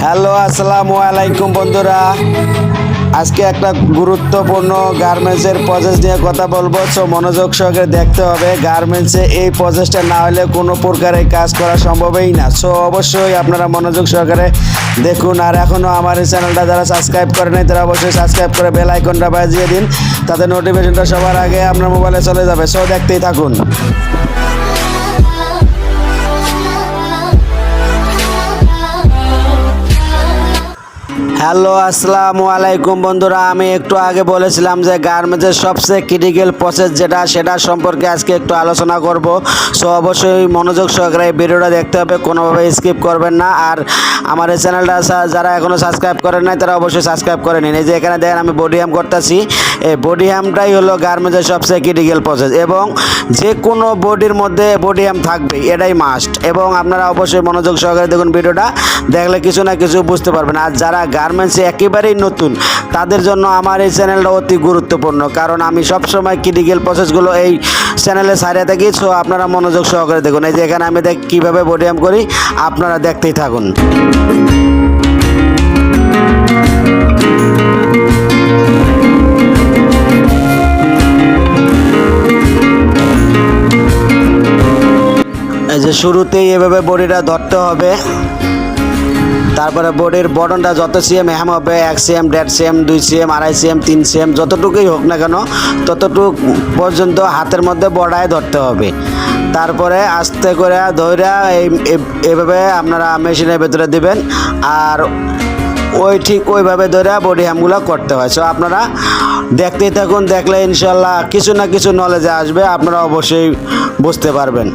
Hello আসসালামু আলাইকুম বন্ধুরা, আজকে একটা গুরুত্বপূর্ণ গার্মেন্টসের প্রসেস নিয়ে কথা বলবো। সো মনোযোগ সহকারে দেখতে হবে। গার্মেন্টসে এই প্রসেসটা না হলে কোনো প্রকারে কাজ করা সম্ভবই না। সো অবশ্যই আপনারা মনোযোগ সহকারে দেখুন। আর এখনও আমার এই চ্যানেলটা যারা সাবস্ক্রাইব করে নাই তারা অবশ্যই সাবস্ক্রাইব করে বেল আইকনটা বাজিয়ে দিন, তাতে নোটিফিকেশনটা সবার আগে আপনার মোবাইলে চলে যাবে। সো দেখতেই থাকুন। হ্যালো আসসালামু আলাইকুম বন্ধুরা, আমি একটু আগে বলেছিলাম যে গার্মেন্টসের সবচেয়ে ক্রিটিক্যাল প্রসেস সেটা সম্পর্কে আজকে একটু আলোচনা করব। সো অবশ্যই মনোযোগ সহকারে এই ভিডিওটা দেখতে হবে, কোনোভাবে স্কিপ করবেন না। আর আমার এই চ্যানেলটা যারা এখনও সাবস্ক্রাইব করেন নাই তারা অবশ্যই সাবস্ক্রাইব করে নিন। এই যে এখানে দেখেন আমি বডি হ্যাম করতেছি। এই বডি হ্যামটাই হলো গার্মেন্টসের সবচেয়ে ক্রিটিক্যাল প্রসেস, এবং যে কোনো বডির মধ্যে বডি হ্যাম থাকবে, এটাই মাস্ট। এবং আপনারা অবশ্যই মনোযোগ সহকারে দেখুন, ভিডিওটা দেখলে কিছু না কিছু বুঝতে পারবেন। আর যারা গার্মেন্টসে একেবারেই নতুন তাদের জন্য আমার এই চ্যানেলটা অতি গুরুত্বপূর্ণ, কারণ আমি সবসময় ক্রিটিক্যাল প্রসেসগুলো এই চ্যানেলে ছাড়িয়ে থাকি। সো আপনারা মনোযোগ সহকারে দেখুন। এই যে এখানে আমি কীভাবে বডি হ্যাম করি, আপনারা দেখতেই থাকুন। এই যে শুরুতেই এভাবে বডিটা ধরতে হবে। তারপরে বডির বটনটা যত সিএম হ্যাম হবে, 1 CM, 1.5 CM, 2 CM, 2.5 CM, 3 CM, যতটুকুই হোক না কেন ততটুক পর্যন্ত হাতের মধ্যে বড়ায় ধরতে হবে। তারপরে আস্তে করে ধরে এইভাবে আপনারা মেশিনের ভেতরে দিবেন, আর ঠিক ওইভাবে ধরে বডি হ্যামগুলো করতে হয়। সো আপনারা দেখতেই থাকুন, দেখলে ইনশাল্লাহ কিছু না কিছু নলেজে আসবে, আপনারা অবশ্যই বুঝতে পারবেন।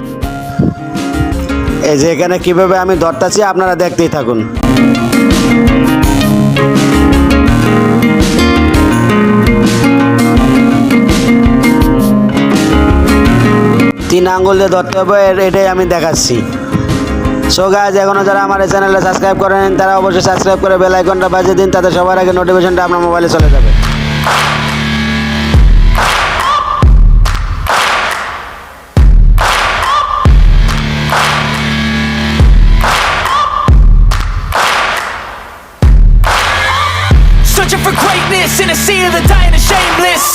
এই যে এখানে কীভাবে আমি ধরতেছি, আপনারা দেখতেই থাকুন। 3 আঙ্গুল দিয়ে ধরতে হবে, এটাই আমি দেখাচ্ছি। সো গাইজ, এখনও যারা আমার এই চ্যানেলে সাবস্ক্রাইব করেন তারা অবশ্যই সাবস্ক্রাইব করে বেল আইকনটা বাজিয়ে দিন, তাতে সবার আগে নোটিফিকেশনটা আপনার মোবাইলে চলে যাবে। Searching for greatness in a sea of the dying and shameless,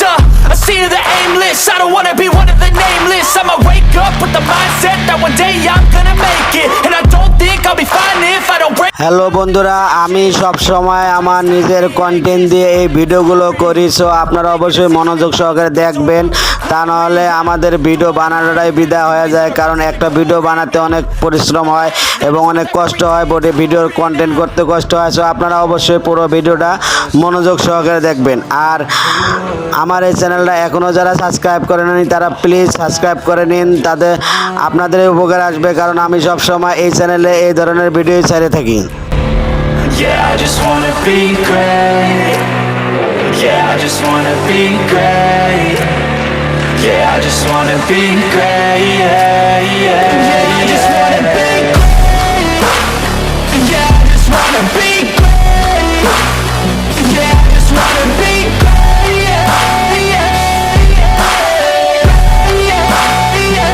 a sea of the aimless. I don't wanna be one of the nameless. I'ma wake up with the mindset that one day I'm gonna make it, and I don't think I'll be fine if I don't break. Hello বন্ধুরা, আমি সব সময় আমার নিজের content দিয়ে এই ভিডিওগুলো করি। সো আপনারা অবশ্যই মনোযোগ সহকারে দেখবেন, তা নাহলে আমাদের ভিডিও বানানোটাই বিদায় হয়ে যায়। কারণ একটা ভিডিও বানাতে অনেক পরিশ্রম হয় এবং অনেক কষ্ট হয়, ভিডিওর কন্টেন্ট করতে কষ্ট হয়। সো আপনারা অবশ্যই পুরো ভিডিওটা মনোযোগ সহকারে দেখবেন। আর আমার এই চ্যানেলটা এখনও যারা সাবস্ক্রাইব করে নেন তারা প্লিজ সাবস্ক্রাইব করে নিন, তাতে আপনাদের উপকার আসবে। কারণ আমি সব সময় এই চ্যানেলে এই ধরনের ভিডিও ছেড়ে থাকি। Yeah, I just wanna be great. Yeah, I just wanna be great. Yeah, I just wanna be great. Yeah, yeah. Yeah, I just wanna be great. Yeah, I just wanna be great. Yeah, I just wanna be great. Yeah, yeah, yeah. Yeah, yeah.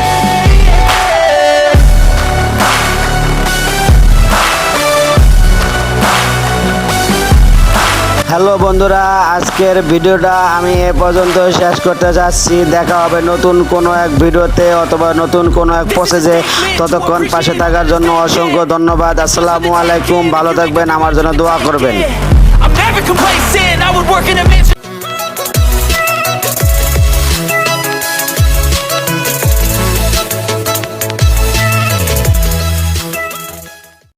Hello বন্ধুরা, আজকের ভিডিওটা আমি এ পর্যন্ত শেষ করতে যাচ্ছি। দেখা হবে নতুন কোনো এক ভিডিওতে অথবা নতুন কোনো এক প্রসেসে। ততক্ষণ পাশে থাকার জন্য অসংখ্য ধন্যবাদ। আসসালামু আলাইকুম, ভালো থাকবেন, আমার জন্য দোয়া করবেন। I'm never complacent, I would work in a